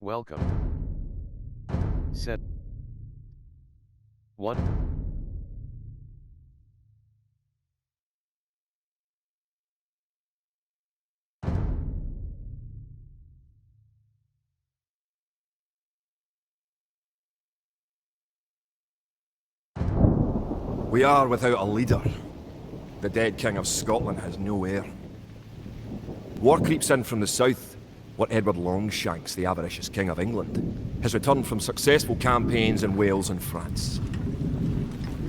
Welcome. Set 1. We are without a leader. The dead King of Scotland has no heir. War creeps in from the south. What Edward Longshanks, the avaricious King of England, has returned from successful campaigns in Wales and France.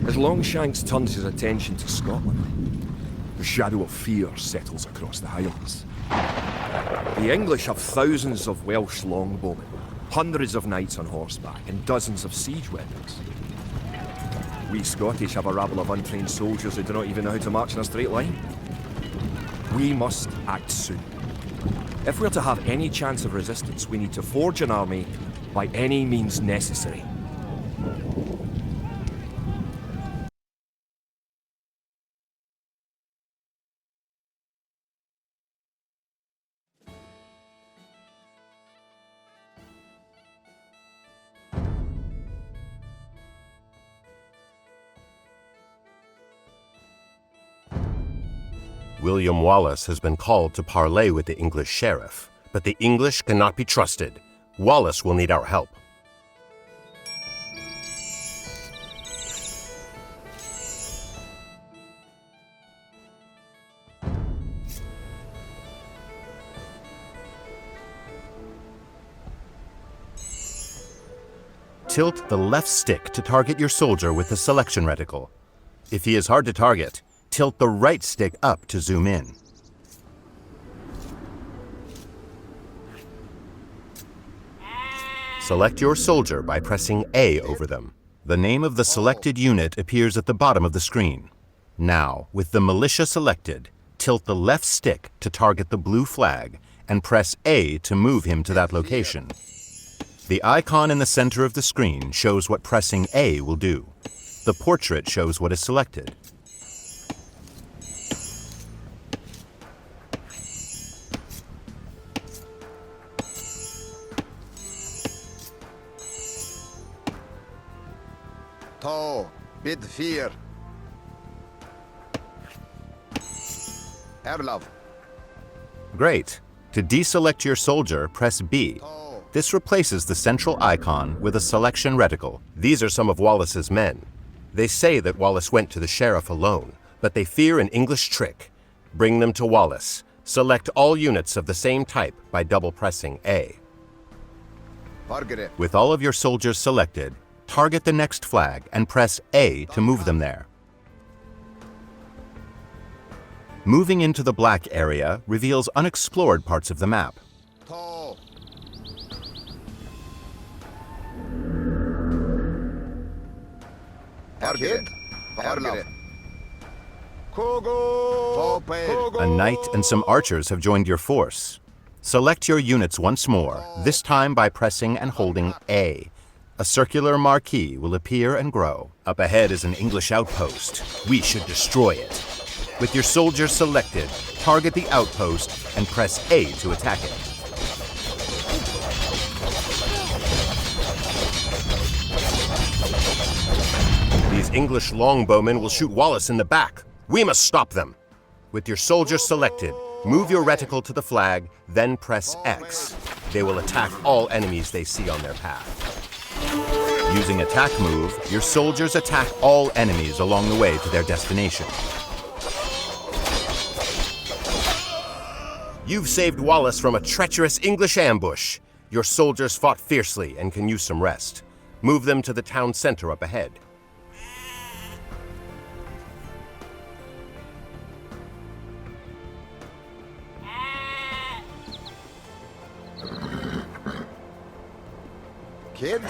As Longshanks turns his attention to Scotland, the shadow of fear settles across the Highlands. The English have thousands of Welsh longbowmen, hundreds of knights on horseback, and dozens of siege weapons. We Scottish have a rabble of untrained soldiers who do not even know how to march in a straight line. We must act soon. If we're to have any chance of resistance, we need to forge an army by any means necessary. William Wallace has been called to parley with the English sheriff, but the English cannot be trusted. Wallace will need our help. Tilt the left stick to target your soldier with the selection reticle. If he is hard to target, tilt the right stick up to zoom in. Select your soldier by pressing A over them. The name of the selected unit appears at the bottom of the screen. Now, with the militia selected, tilt the left stick to target the blue flag and press A to move him to that location. The icon in the center of the screen shows what pressing A will do. The portrait shows what is selected. Bid fear. Erlov. Great. To deselect your soldier, press B. This replaces the central icon with a selection reticle. These are some of Wallace's men. They say that Wallace went to the sheriff alone, but they fear an English trick. Bring them to Wallace. Select all units of the same type by double pressing A. With all of your soldiers selected, target the next flag and press A to move them there. Moving into the black area reveals unexplored parts of the map. A knight and some archers have joined your force. Select your units once more, this time by pressing and holding A. A circular marquee will appear and grow. Up ahead is an English outpost. We should destroy it. With your soldiers selected, target the outpost and press A to attack it. These English longbowmen will shoot Wallace in the back. We must stop them. With your soldiers selected, move your reticle to the flag, then press X. They will attack all enemies they see on their path. Using attack move, your soldiers attack all enemies along the way to their destination. You've saved Wallace from a treacherous English ambush. Your soldiers fought fiercely and can use some rest. Move them to the town center up ahead. Kid?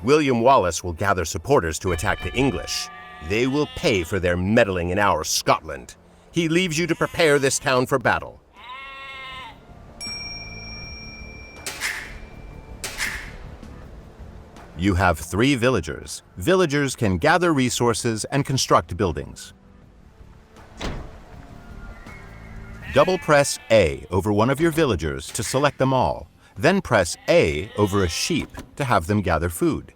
William Wallace will gather supporters to attack the English. They will pay for their meddling in our Scotland. He leaves you to prepare this town for battle. You have 3 villagers. Villagers can gather resources and construct buildings. Double press A over one of your villagers to select them all. Then press A over a sheep to have them gather food.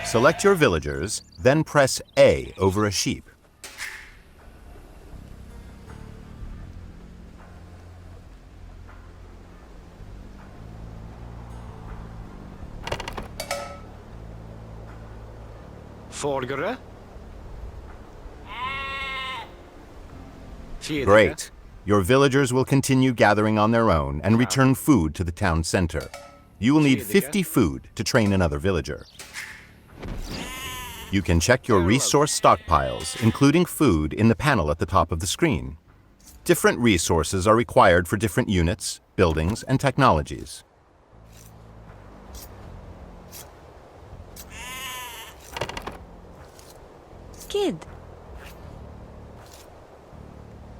Select your villagers, then press A over a sheep. Folgere. Great. Your villagers will continue gathering on their own and return food to the town center. You will need 50 food to train another villager. You can check your resource stockpiles, including food, in the panel at the top of the screen. Different resources are required for different units, buildings, and technologies. Kid.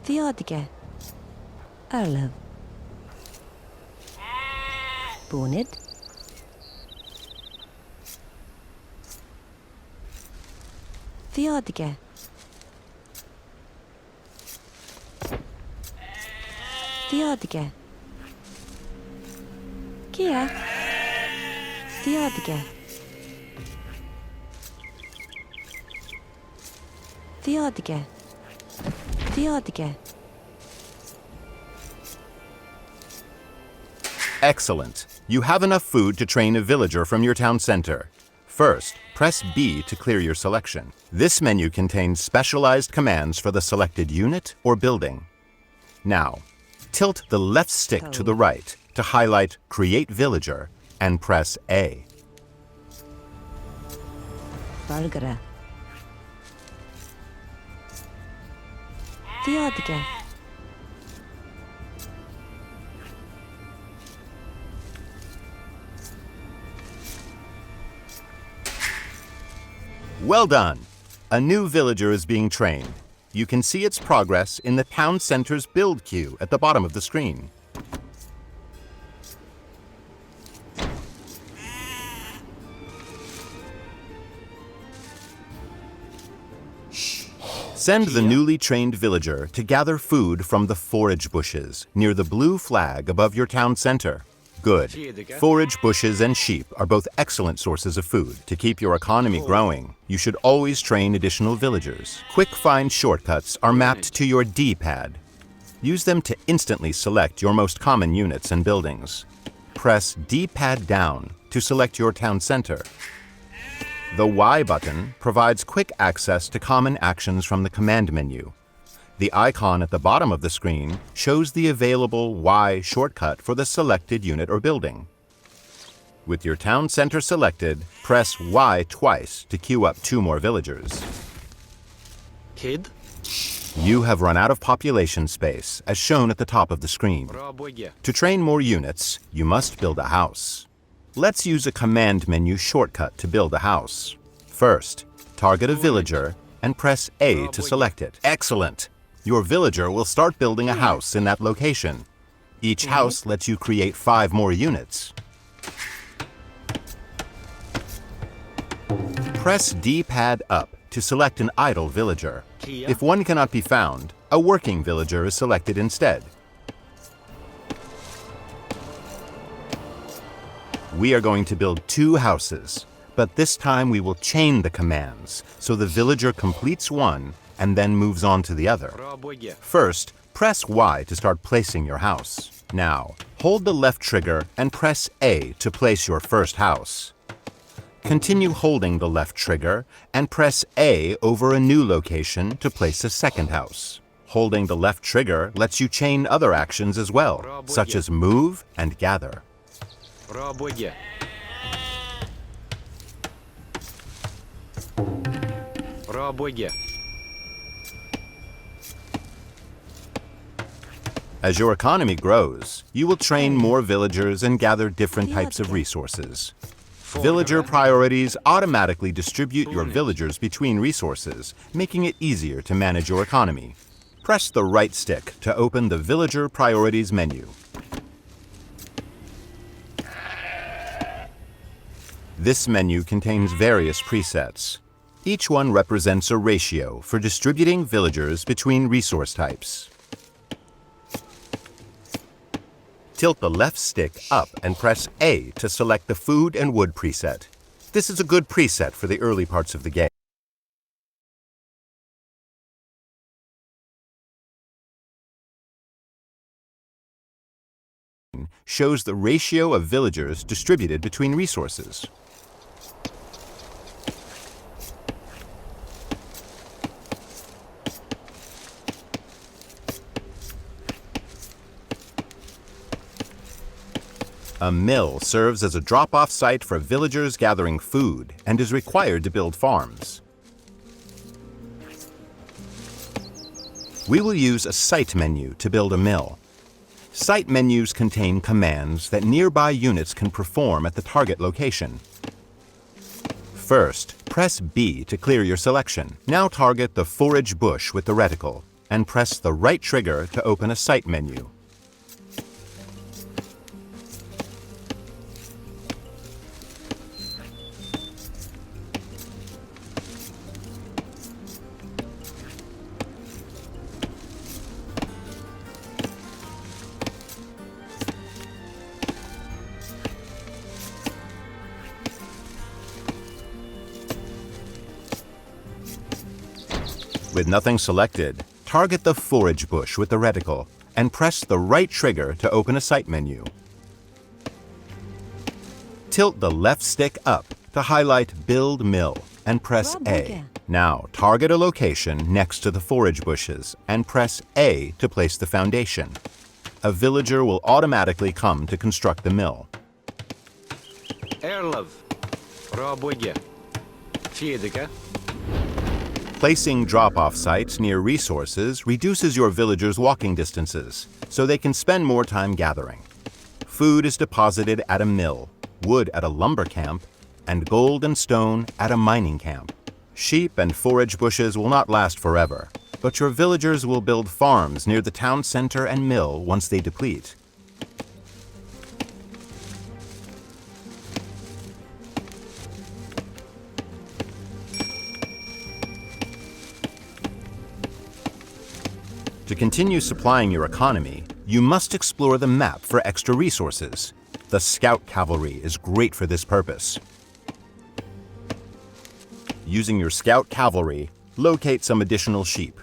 Theodige. Erlev. Bonid. Theodige. Theodige. Kia. Theodige. Theodige. Theodige. Excellent. You have enough food to train a villager from your town center. First, press B to clear your selection. This menu contains specialized commands for the selected unit or building. Now, tilt the left stick to the right to highlight Create Villager and press A. Valgara. Theodige. Well done! A new villager is being trained. You can see its progress in the town center's build queue at the bottom of the screen. Send the newly trained villager to gather food from the forage bushes near the blue flag above your town center. Good. Forage bushes and sheep are both excellent sources of food. To keep your economy growing, you should always train additional villagers. Quick find shortcuts are mapped to your D-pad. Use them to instantly select your most common units and buildings. Press D-pad down to select your town center. The Y button provides quick access to common actions from the command menu. The icon at the bottom of the screen shows the available Y shortcut for the selected unit or building. With your town center selected, press Y twice to queue up 2 more villagers. Kid. You have run out of population space, as shown at the top of the screen. To train more units, you must build a house. Let's use a command menu shortcut to build a house. First, target a villager and press A to select it. Excellent! Your villager will start building a house in that location. Each house lets you create 5 more units. Press D-pad up to select an idle villager. If one cannot be found, a working villager is selected instead. We are going to build 2 houses, but this time we will chain the commands, so the villager completes one and then moves on to the other. First, press Y to start placing your house. Now, hold the left trigger and press A to place your first house. Continue holding the left trigger and press A over a new location to place a second house. Holding the left trigger lets you chain other actions as well, such as move and gather. As your economy grows, you will train more villagers and gather different types of resources. Villager priorities automatically distribute your villagers between resources, making it easier to manage your economy. Press the right stick to open the Villager Priorities menu. This menu contains various presets. Each one represents a ratio for distributing villagers between resource types. Tilt the left stick up and press A to select the Food and Wood preset. This is a good preset for the early parts of the game. Shows the ratio of villagers distributed between resources. A mill serves as a drop-off site for villagers gathering food and is required to build farms. We will use a site menu to build a mill. Site menus contain commands that nearby units can perform at the target location. First, press B to clear your selection. Now target the forage bush with the reticle and press the right trigger to open a site menu. With nothing selected, target the forage bush with the reticle and press the right trigger to open a site menu. Tilt the left stick up to highlight Build Mill and press A. Now target a location next to the forage bushes and press A to place the foundation. A villager will automatically come to construct the mill. Erlov. Rabuge. Fiedeke. Placing drop-off sites near resources reduces your villagers' walking distances, so they can spend more time gathering. Food is deposited at a mill, wood at a lumber camp, and gold and stone at a mining camp. Sheep and forage bushes will not last forever, but your villagers will build farms near the town center and mill once they deplete. To continue supplying your economy, you must explore the map for extra resources. The scout cavalry is great for this purpose. Using your scout cavalry, locate some additional sheep.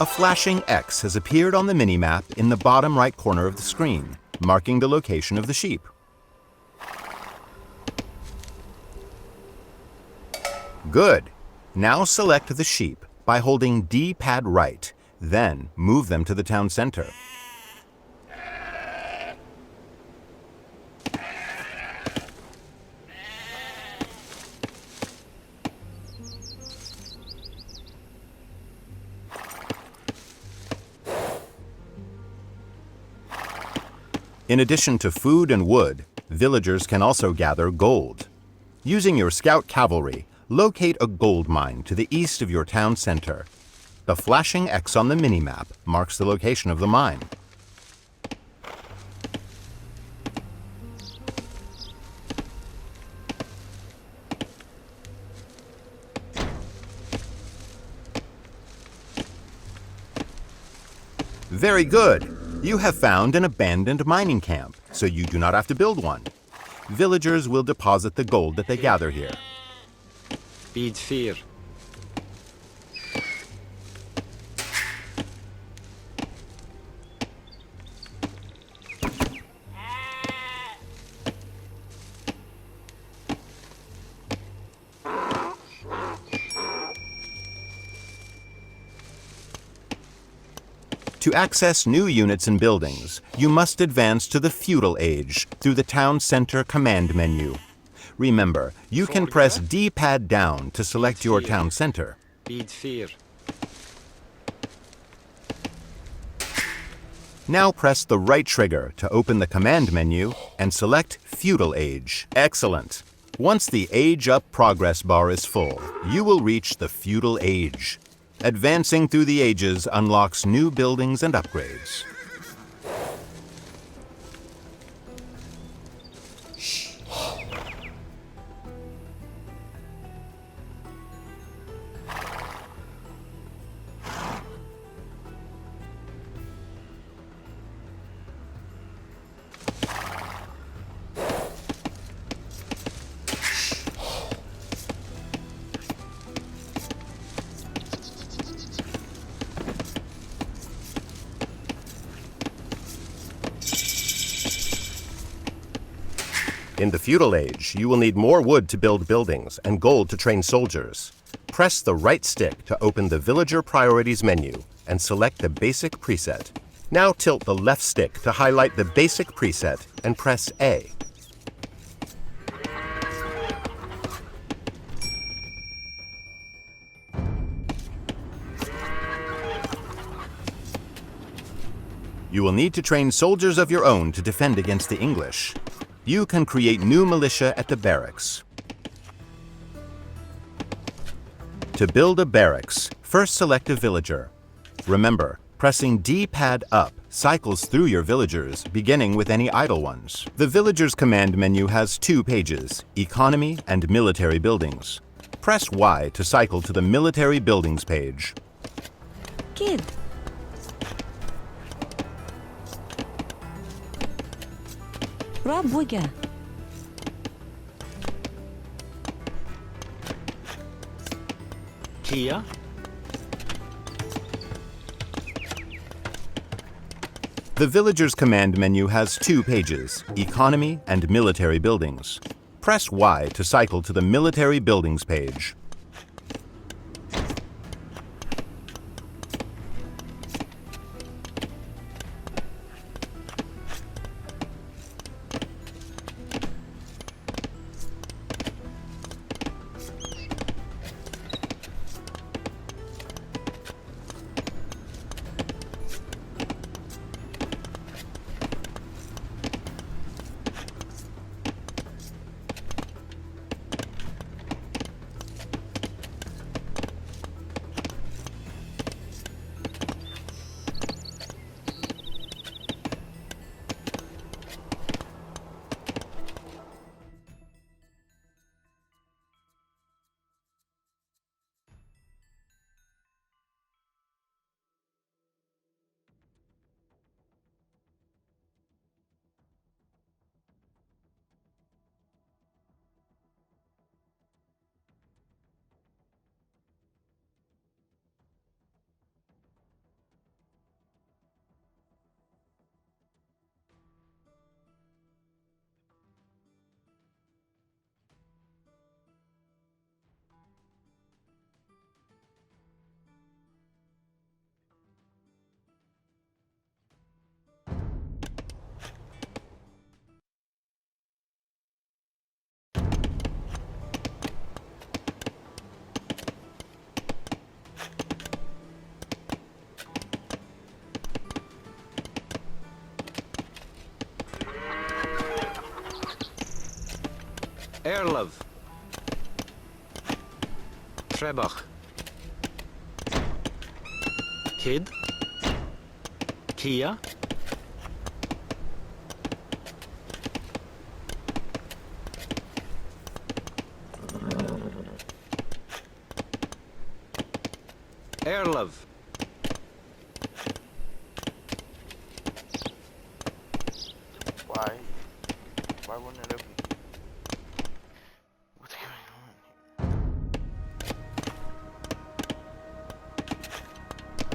A flashing X has appeared on the minimap in the bottom right corner of the screen, marking the location of the sheep. Good. Now select the sheep by holding D-pad right, then move them to the town center. In addition to food and wood, villagers can also gather gold. Using your scout cavalry, locate a gold mine to the east of your town center. The flashing X on the minimap marks the location of the mine. Very good! You have found an abandoned mining camp, so you do not have to build one. Villagers will deposit the gold that they gather here. Bid 4. To access new units and buildings, you must advance to the feudal age through the town center command menu. Remember, you can press D-pad down to select your town center. Bid 4. Now press the right trigger to open the command menu and select Feudal Age. Excellent. Once the Age Up progress bar is full, you will reach the Feudal Age. Advancing through the ages unlocks new buildings and upgrades. In the feudal age, you will need more wood to build buildings and gold to train soldiers. Press the right stick to open the Villager Priorities menu and select the basic preset. Now tilt the left stick to highlight the basic preset and press A. You will need to train soldiers of your own to defend against the English. You can create new militia at the barracks. To build a barracks, first select a villager. Remember, pressing D-pad up cycles through your villagers, beginning with any idle ones. The villager's command menu has 2 pages, Economy and Military Buildings. Press Y to cycle to the Military Buildings page. Kid. Rob Wigger. Kia. The villager's command menu has 2 pages, Economy and Military Buildings. Press Y to cycle to the Military Buildings page. Erlov. Trebach. Kid. Kia. Erlov. Why wouldn't it open? What's going on here?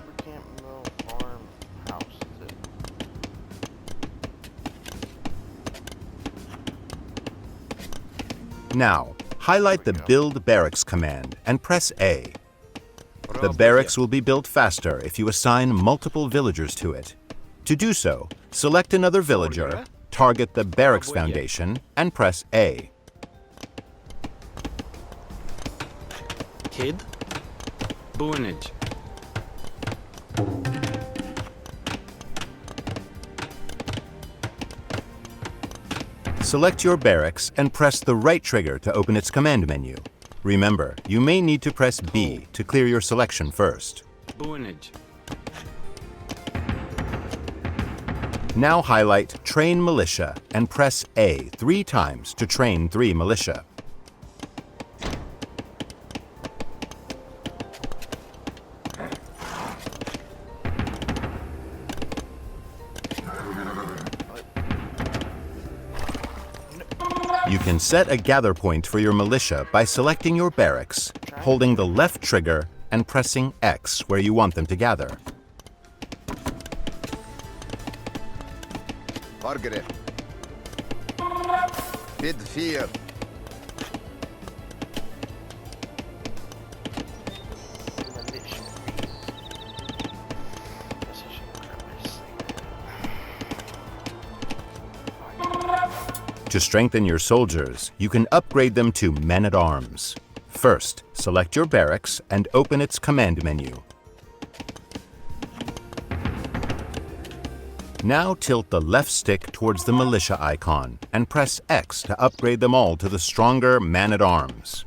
We can't build farm houses. Now, highlight the Build Barracks command and press A. The barracks will be built faster if you assign multiple villagers to it. To do so, select another villager, target the barracks foundation, and press A. Kid. Boonage. Select your barracks and press the right trigger to open its command menu. Remember, you may need to press B to clear your selection first. Boonage. Now highlight Train Militia and press A 3 times to train 3 militia. You can set a gather point for your militia by selecting your barracks, holding the left trigger, and pressing X where you want them to gather. Margaret. Bid fear. Militia. Position purpose. To strengthen your soldiers, you can upgrade them to men-at-arms. First, select your barracks and open its command menu. Now tilt the left stick towards the militia icon and press X to upgrade them all to the stronger man-at-arms.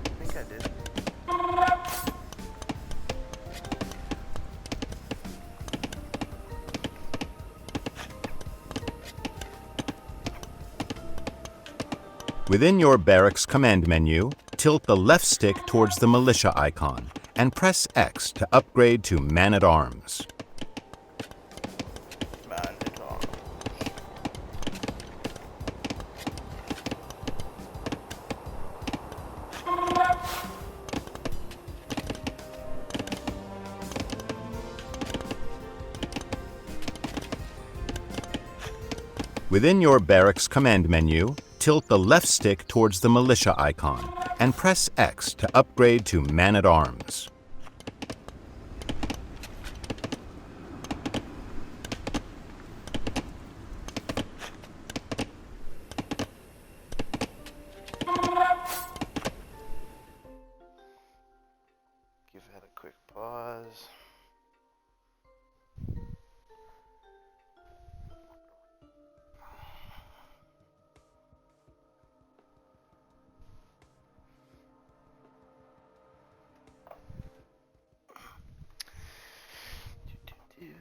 I think I did. Within your barracks command menu, tilt the left stick towards the militia icon and press X to upgrade to man-at-arms. Man at arms. Within your barracks command menu, tilt the left stick towards the militia icon and press X to upgrade to man-at-arms. Give that a quick pause. Do-do-do.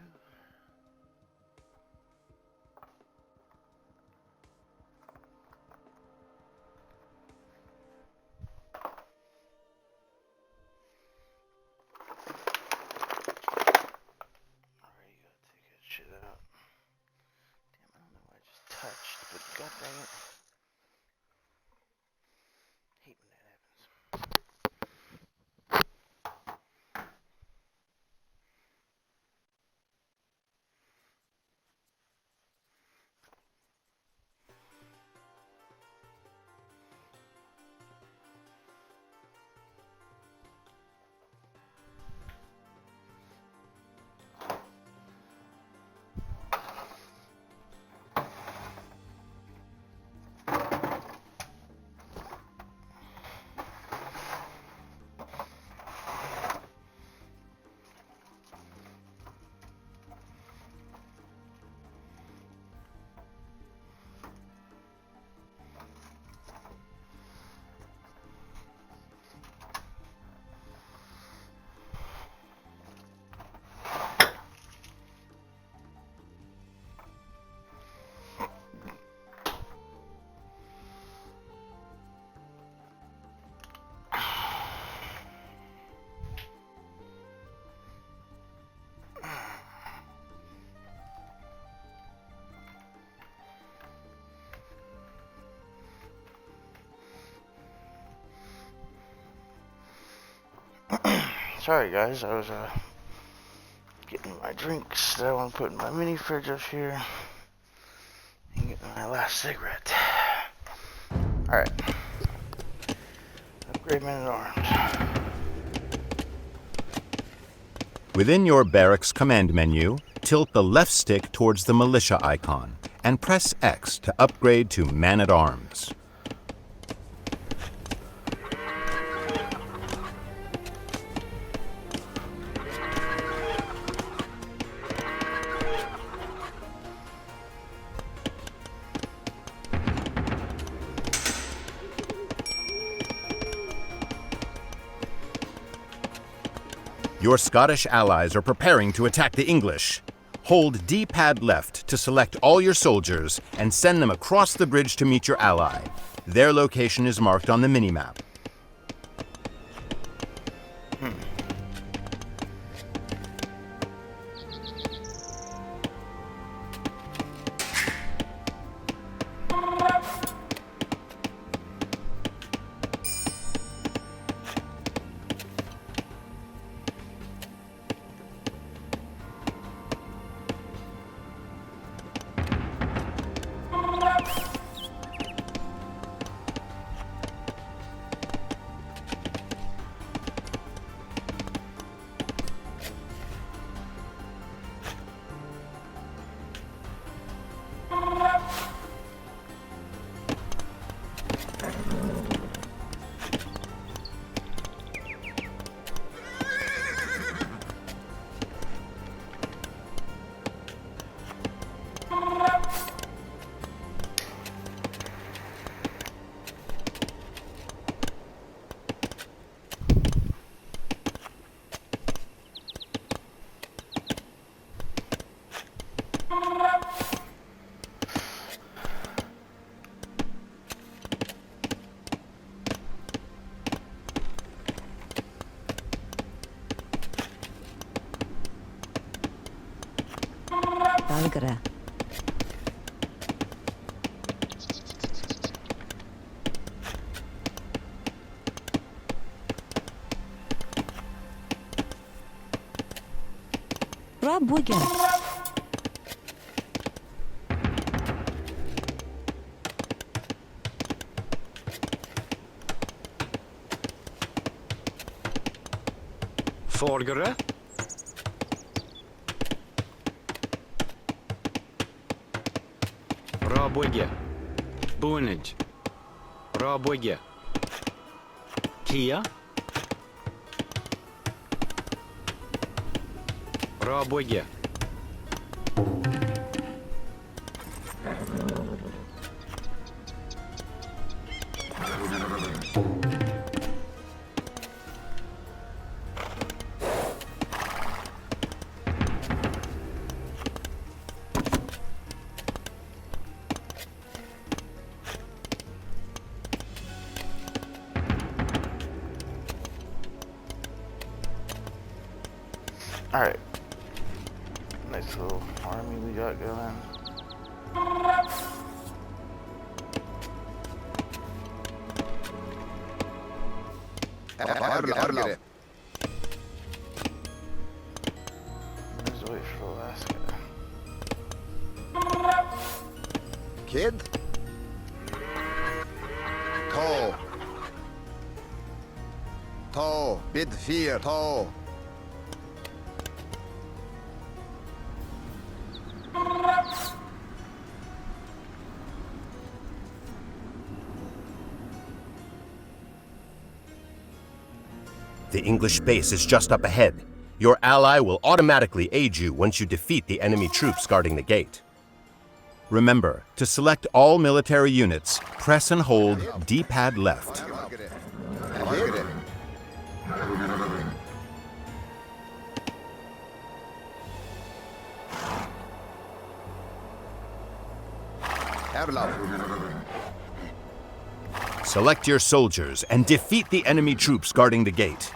Alright, you gotta take that shit out. Damn, I don't know what I just touched, but god dang it. Hate when that happens. Sorry guys, I was getting my drinks that I want to put in my mini fridge up here and getting my last cigarette. Alright. Upgrade men at arms. Within your barracks command menu, tilt the left stick towards the militia icon and press X to upgrade to Man-at-Arms. Your Scottish allies are preparing to attack the English. Hold D-pad left to select all your soldiers and send them across the bridge to meet your ally. Their location is marked on the minimap. Belgra. Rob Wigan. Forgere. Rabwigge. Boonage. Rabwigge. Kia. Rabwigge. Alright. Nice little army we got going. Arla. Let's wait for the last guy. Kid. Tall. Tall. Bid fear. Tall. The English base is just up ahead. Your ally will automatically aid you once you defeat the enemy troops guarding the gate. Remember, to select all military units, press and hold D-pad left. Kid. Erlav. Select your soldiers and defeat the enemy troops guarding the gate.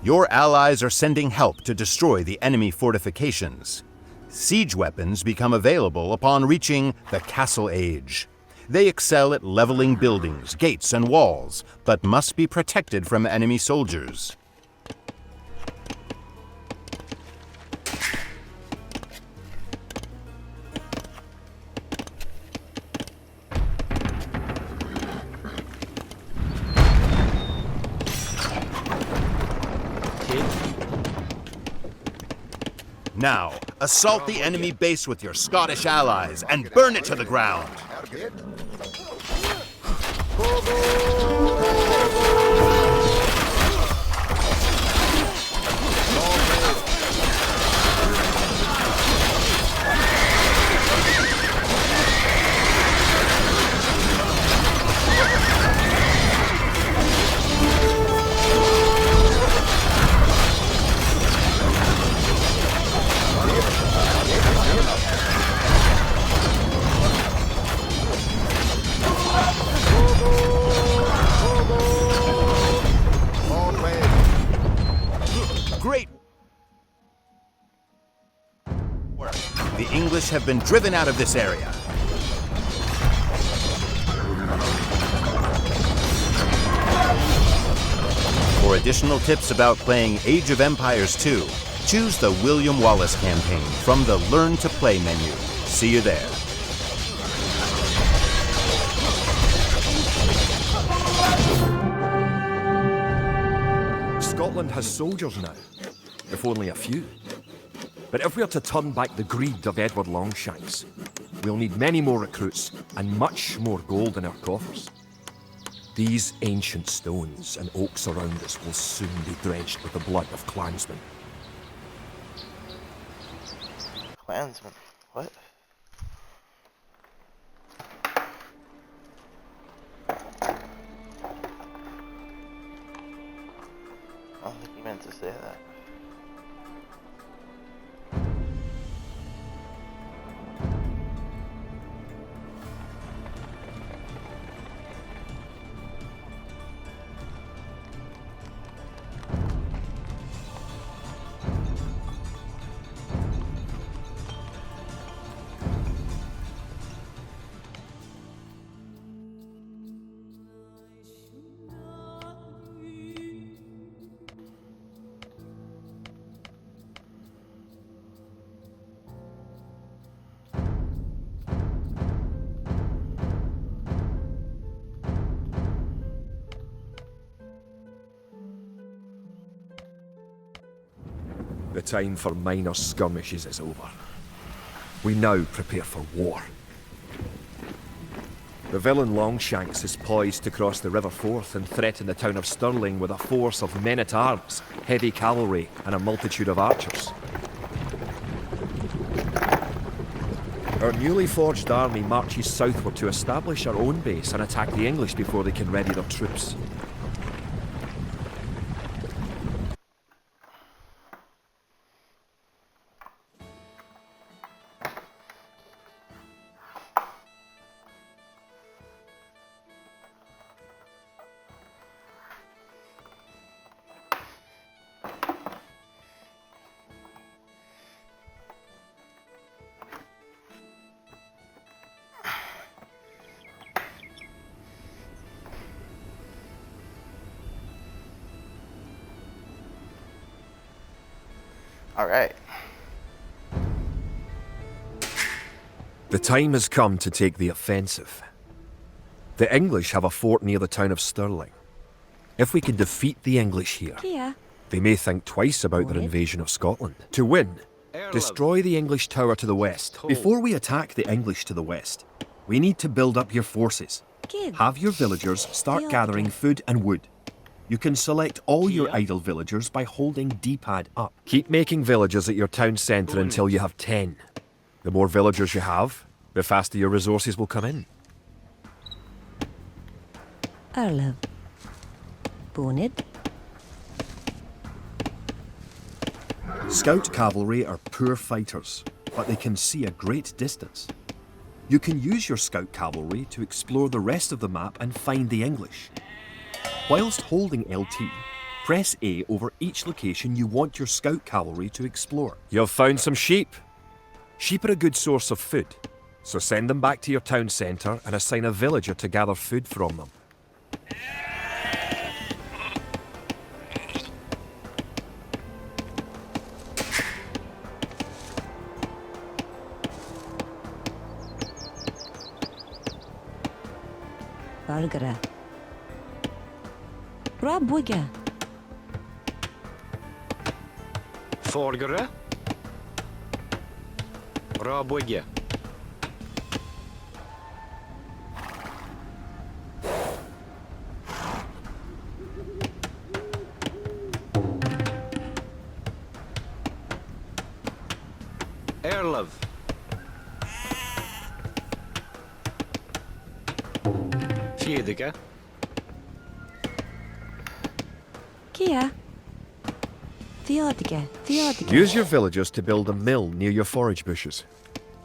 Your allies are sending help to destroy the enemy fortifications. Siege weapons become available upon reaching the Castle Age. They excel at leveling buildings, gates, and walls, but must be protected from enemy soldiers. Now, assault the enemy base with your Scottish allies and burn it to the ground. Great work. The English have been driven out of this area. For additional tips about playing Age of Empires 2, choose the William Wallace campaign from the Learn to Play menu. See you there. Scotland has soldiers now, if only a few. But if we are to turn back the greed of Edward Longshanks, we'll need many more recruits and much more gold in our coffers. These ancient stones and oaks around us will soon be drenched with the blood of clansmen. Clansman. What? I don't think he meant to say that. The time for minor skirmishes is over. We now prepare for war. The villain Longshanks is poised to cross the River Forth and threaten the town of Stirling with a force of men-at-arms, heavy cavalry, and a multitude of archers. Our newly forged army marches southward to establish our own base and attack the English before they can ready their troops. Alright. The time has come to take the offensive. The English have a fort near the town of Stirling. If we can defeat the English here, Kia. they may think twice about their invasion of Scotland. To win, destroy the English tower to the west. Before we attack the English to the west, we need to build up your forces. Kid. Have your villagers start gathering food and wood. You can select all your idle villagers by holding D-pad up. Keep making villagers at your town centre until you have 10. The more villagers you have, the faster your resources will come in. Arlev. Bonid. Scout cavalry are poor fighters, but they can see a great distance. You can use your scout cavalry to explore the rest of the map and find the English. Whilst holding LT, press A over each location you want your scout cavalry to explore. You've found some sheep. Sheep are a good source of food, so send them back to your town centre and assign a villager to gather food from them. Valgara. Rabuga. Forgere. Работе. Эрлов. Федека. Kia. Theotica. Theotica. Use your villagers to build a mill near your forage bushes.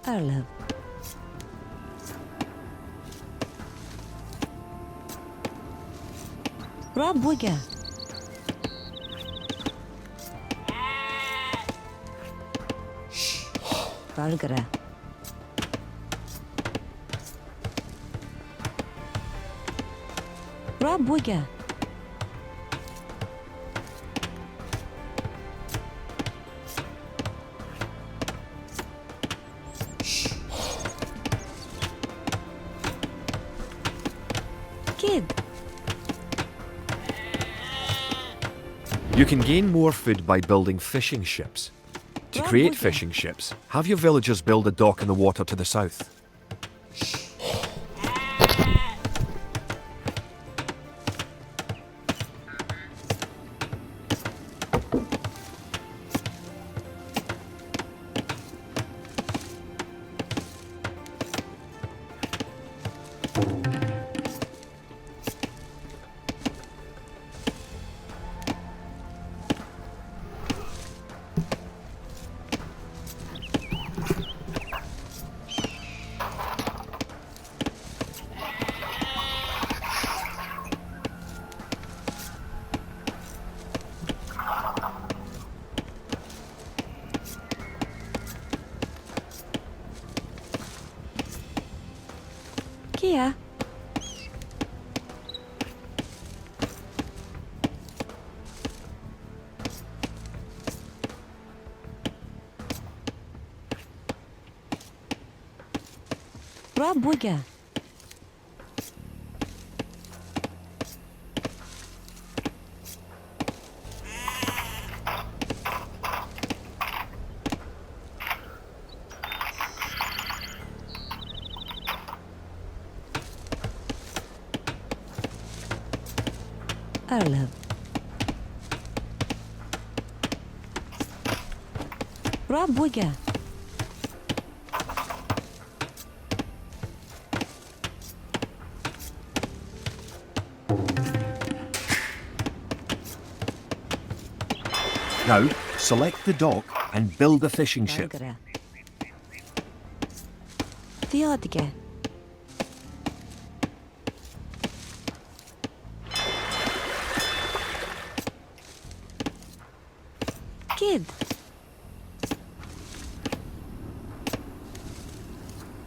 Arlov. Rabuga. Valgara. Rabuga. Kid. You can gain more food by building fishing ships. To create fishing ships, have your villagers build a dock in the water to the south. Kia. Rabuga. Arlov. Rabuga. Now, select the dock and build a fishing ship. Valgara. Theotica. Kid.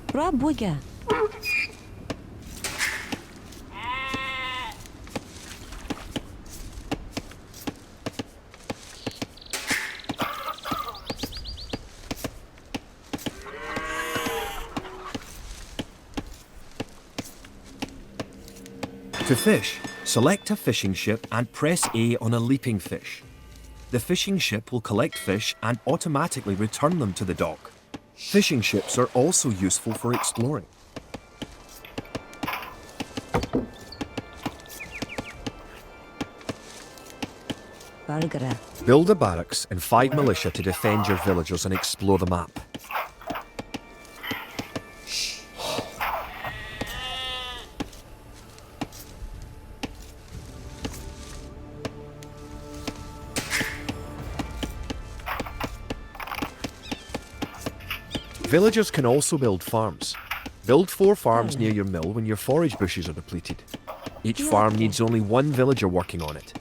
Rabuga. To fish, select a fishing ship and press A on a leaping fish. The fishing ship will collect fish and automatically return them to the dock. Fishing ships are also useful for exploring. Valgara. Build a barracks and 5 militia to defend your villagers and explore the map. Villagers can also build farms. Build 4 farms near your mill when your forage bushes are depleted. Each farm needs only 1 villager working on it.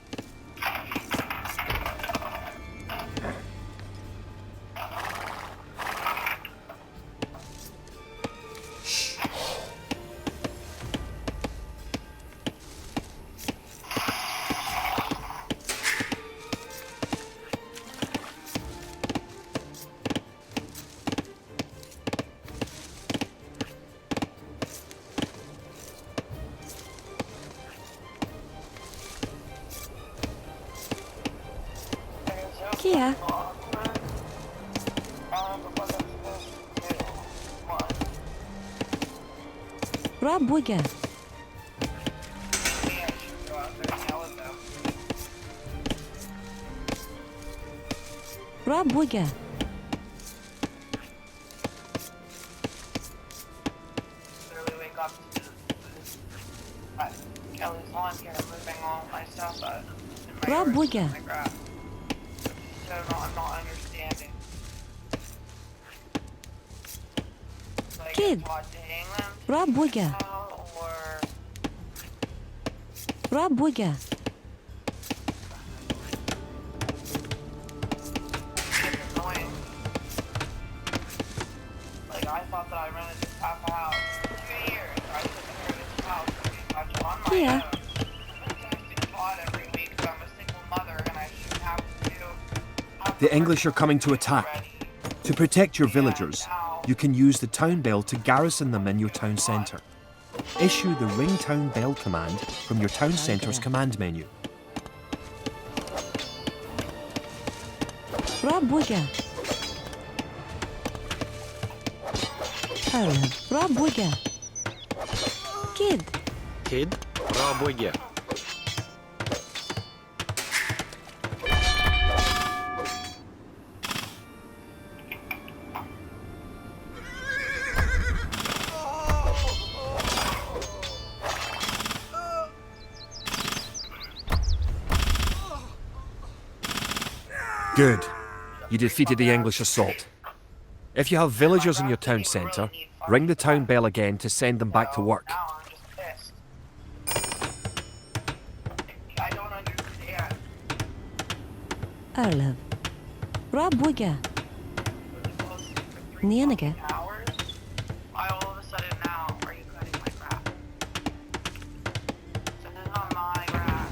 Kia. Пробуйте. Maybe I should go out there and yell at them. Пробуйте. Literally wake up to Kelly's lawn care, moving all my stuff out in my yard, Пробуйте. my grass. So I'm not understanding. So I Kid. get taught to hang them Пробуйте. now, or Пробуйте. it's annoying. Like I thought that I rented this half a house for 2 years. I took care of this house pretty much on my Yeah. own. I'm testing taught every week because I'm a single mother and I shouldn't have to. The English are coming to attack. To protect your villagers, you can use the town bell to garrison them in your town centre. Issue the ring town bell command from your town centre's command menu. Пробуйте. Ireland. Пробуйте. Kid. Kid, пробуйте. Good. You defeated the English assault. If you have villagers in your town centre, ring the town bell again to send them back to work. Now I'm just pissed. I don't understand. Ireland. Пробуйте. Ненеге. Hours? Why all of a sudden now are you cutting my grass? This is not my grass.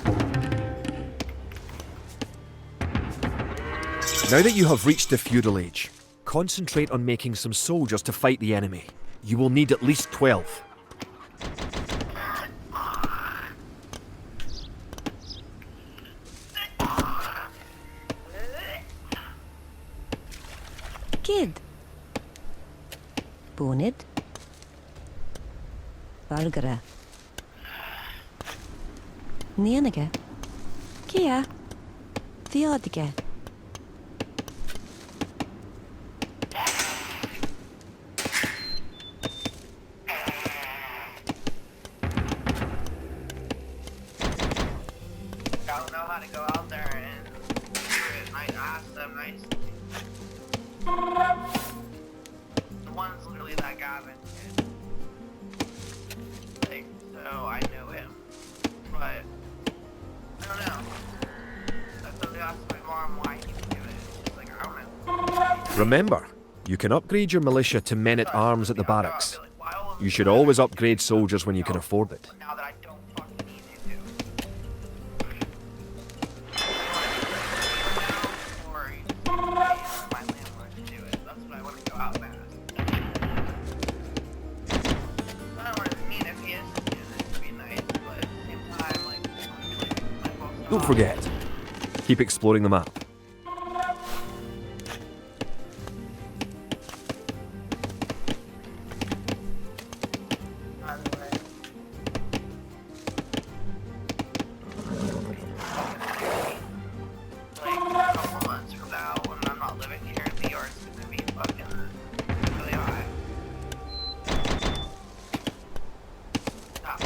Now that you have reached the feudal age, concentrate on making some soldiers to fight the enemy. You will need at least 12. Kid. Bonnet. Valgara. Neenige. Kia. Theodige. I don't know how to go out there and do it. I asked them nicely. The one's literally that Gavin kid. Like, so I know him. But, I don't know. I somebody asked my mom why he would do it. She's like, I don't know. Remember, you can upgrade your militia to men-at-arms at the barracks. You should always upgrade soldiers when you can afford it. Now that I don't fucking need you to. Or you just pay my landlord to do it. That's what I want to go out fast. I don't really mean if he is just doing it to be nice, but at the same time, like, Don't forget, keep exploring the map. Like, a couple months from now, when I'm not living here, New York's gonna be fucking really high.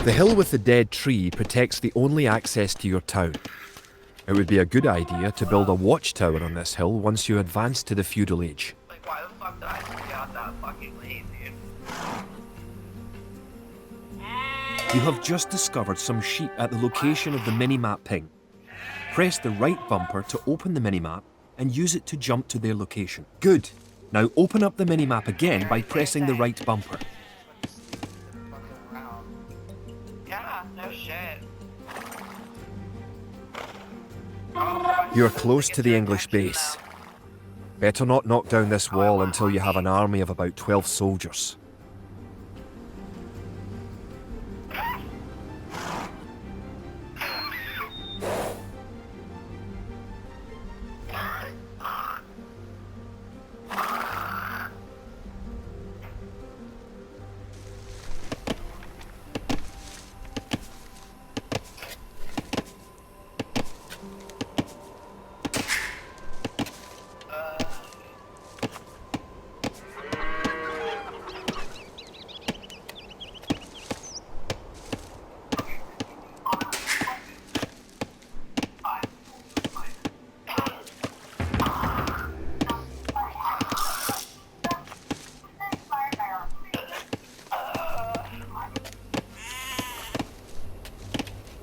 The hill with the dead tree protects the only access to your town. It would be a good idea to build a watchtower on this hill once you advance to the feudal age. Like, why the fuck did I stick out that fucking lane, dude? You have just discovered some sheep at the location of the minimap ping. Press the right bumper to open the minimap and use it to jump to their location. Good. Now open up the minimap again by pressing the right bumper. Fucking around. Yeah, no shit. You're close to the English base. Better not knock down this wall until you have an army of about 12 soldiers.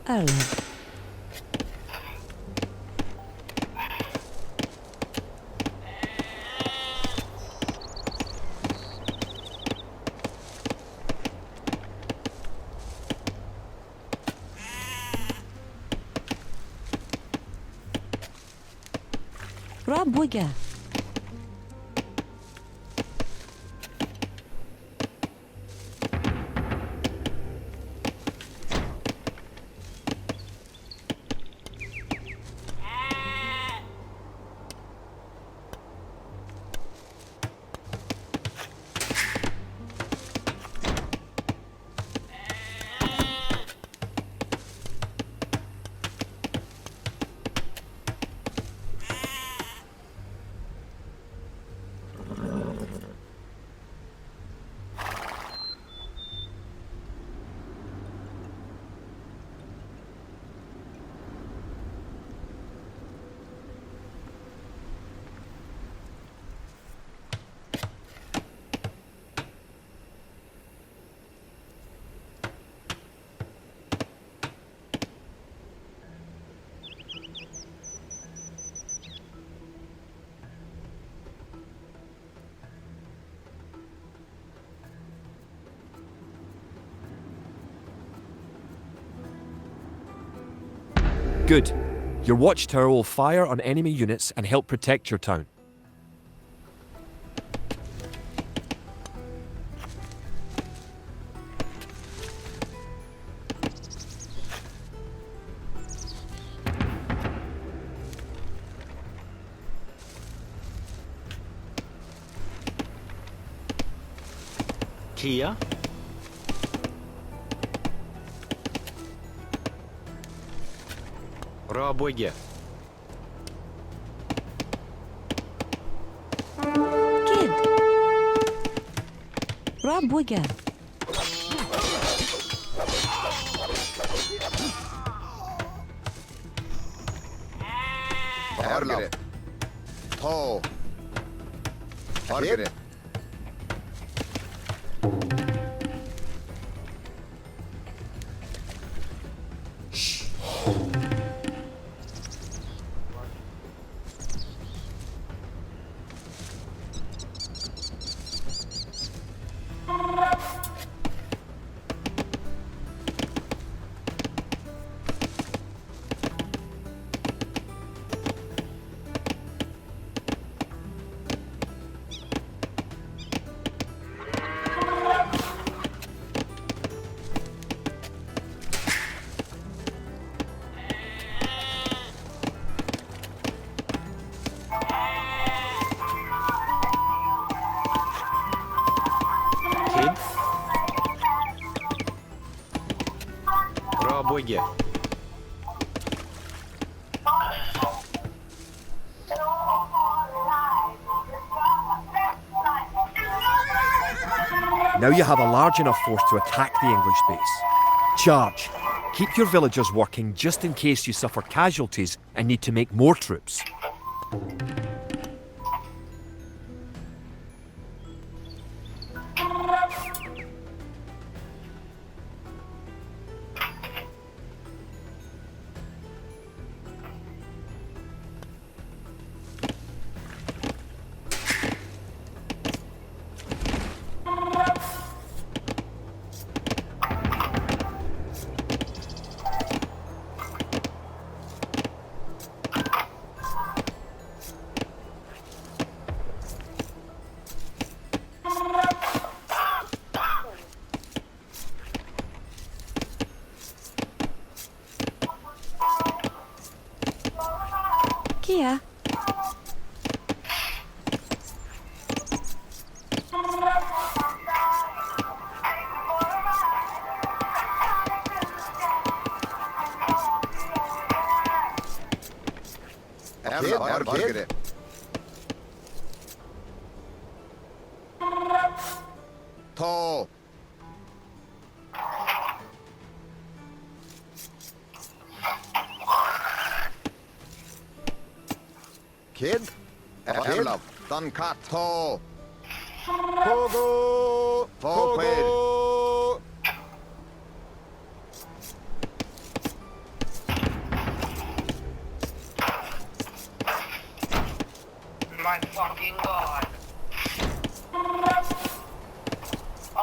Early. Rabuga. Good. Your watchtower will fire on enemy units and help protect your town. Kia. Rabuga. Kid. Rabuga. Margaret. To. Margaret. Kid. Rabuga. Now you have a large enough force to attack the English base. Charge. Keep your villagers working just in case you suffer casualties and need to make more troops. Kia. Margaret. To. Kid. Erlab. Dan kat. To. Pogo. Pogo.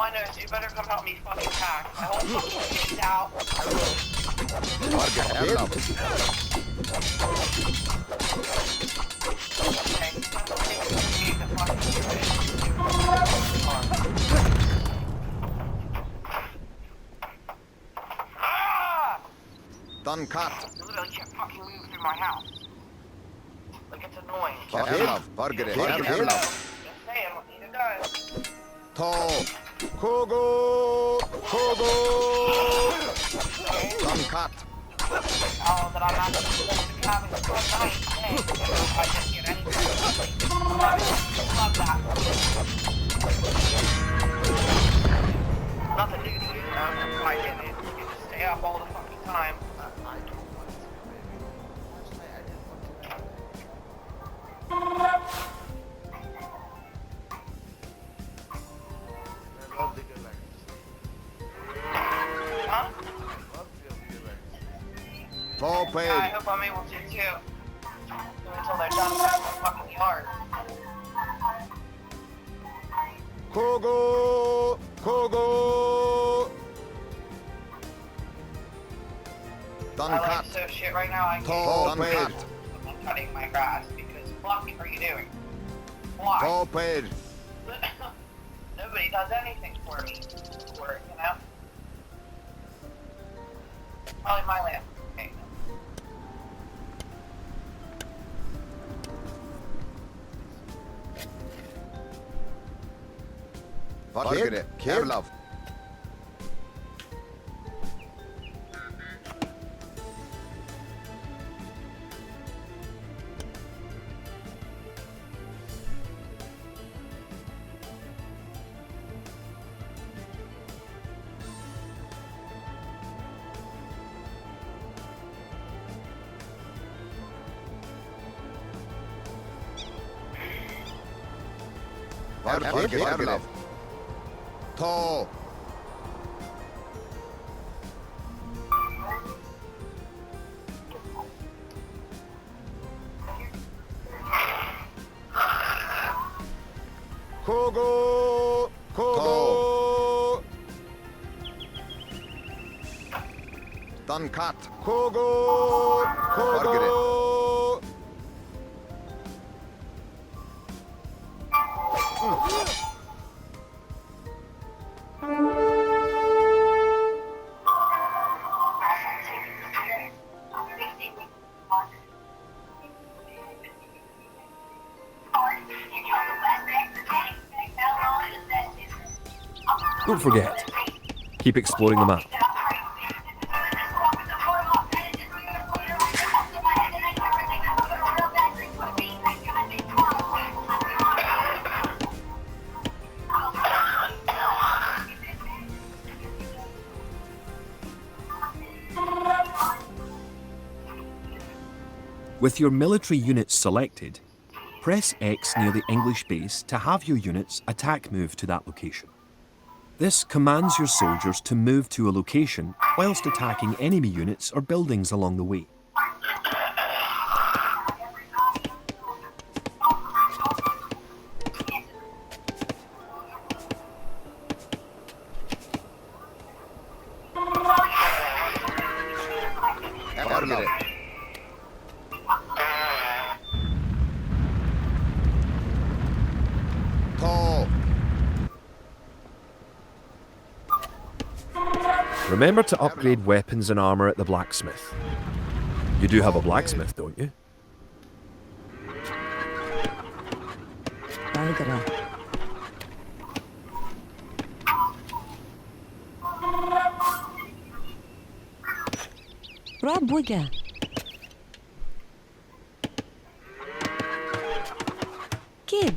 I know is you better come help me fucking pack. My whole fucking shit's out. Varga Erlab. Okay, that's what I need to fucking do it. Ah! Done cut. You literally can't fucking move through my house. Like, it's annoying. Erlab. Varga Erlab. Just saying what needed done. To. Kogo. Kogo. Done cut. Oh, that I'm actually having a good night. Hey, if I just get anything. Love that. Nothing new to you, that's why I did it. You can stay up all the fucking time. I don't want to, baby. Last night I did fucking that. I love the good night. Huh? I love the good night. To Yeah, I paid. hope I'm able to too. Until they're done with the fucking yard. Kogo. Kogo. Done I like cut. so shit right now. I To can't paid. I'm cutting my grass because fuck are you doing? Why? To paid. Nobody does anything for me. For it, you know? Probably my land. Okay. Varga Erlab. Varga Erlab. To. Kogo. Kogo. Done cut. Kogo. Kogo. Don't forget, keep exploring the map. With your military units selected, press X near the English base to have your units attack move to that location. This commands your soldiers to move to a location whilst attacking enemy units or buildings along the way. Erlab. To. Remember to upgrade weapons and armor at the blacksmith. You do have a blacksmith, don't you? Valgara. Rabuga. Kid.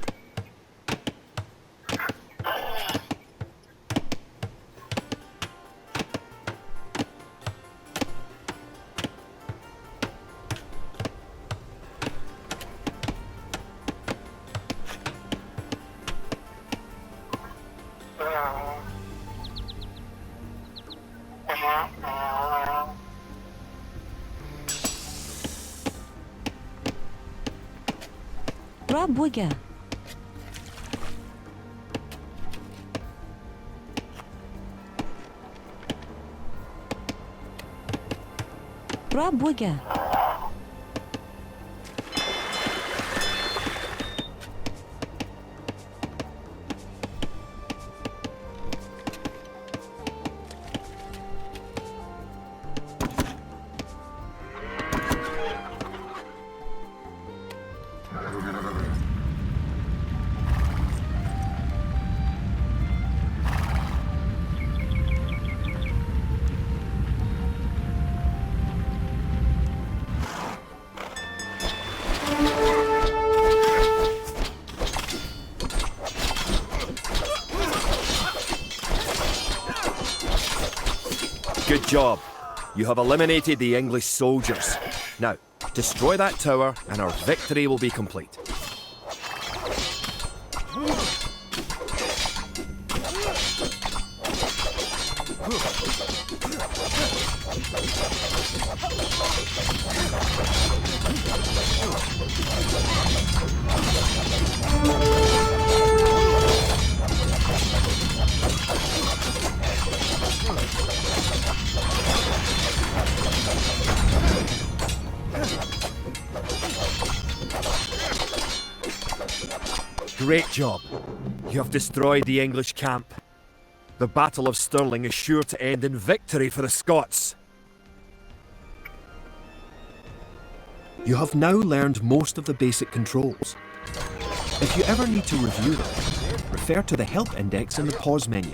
Rabuga. Rabwega. Good job. You have eliminated the English soldiers. Now, destroy that tower and our victory will be complete. Great job. You have destroyed the English camp. The Battle of Stirling is sure to end in victory for the Scots. You have now learned most of the basic controls. If you ever need to review them, refer to the Help Index in the pause menu.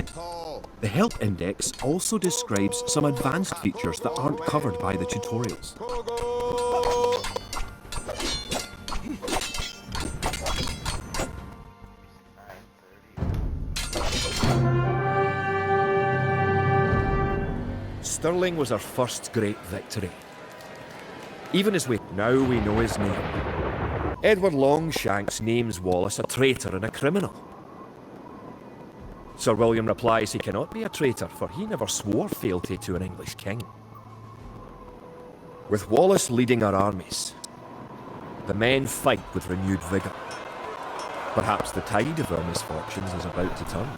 The Help Index also describes some advanced features that aren't covered by the tutorials. Stirling was our first great victory. Even as we know his name. Edward Longshanks names Wallace a traitor and a criminal. Sir William replies he cannot be a traitor, for he never swore fealty to an English king. With Wallace leading our armies, the men fight with renewed vigour. Perhaps the tide of our misfortunes is about to turn.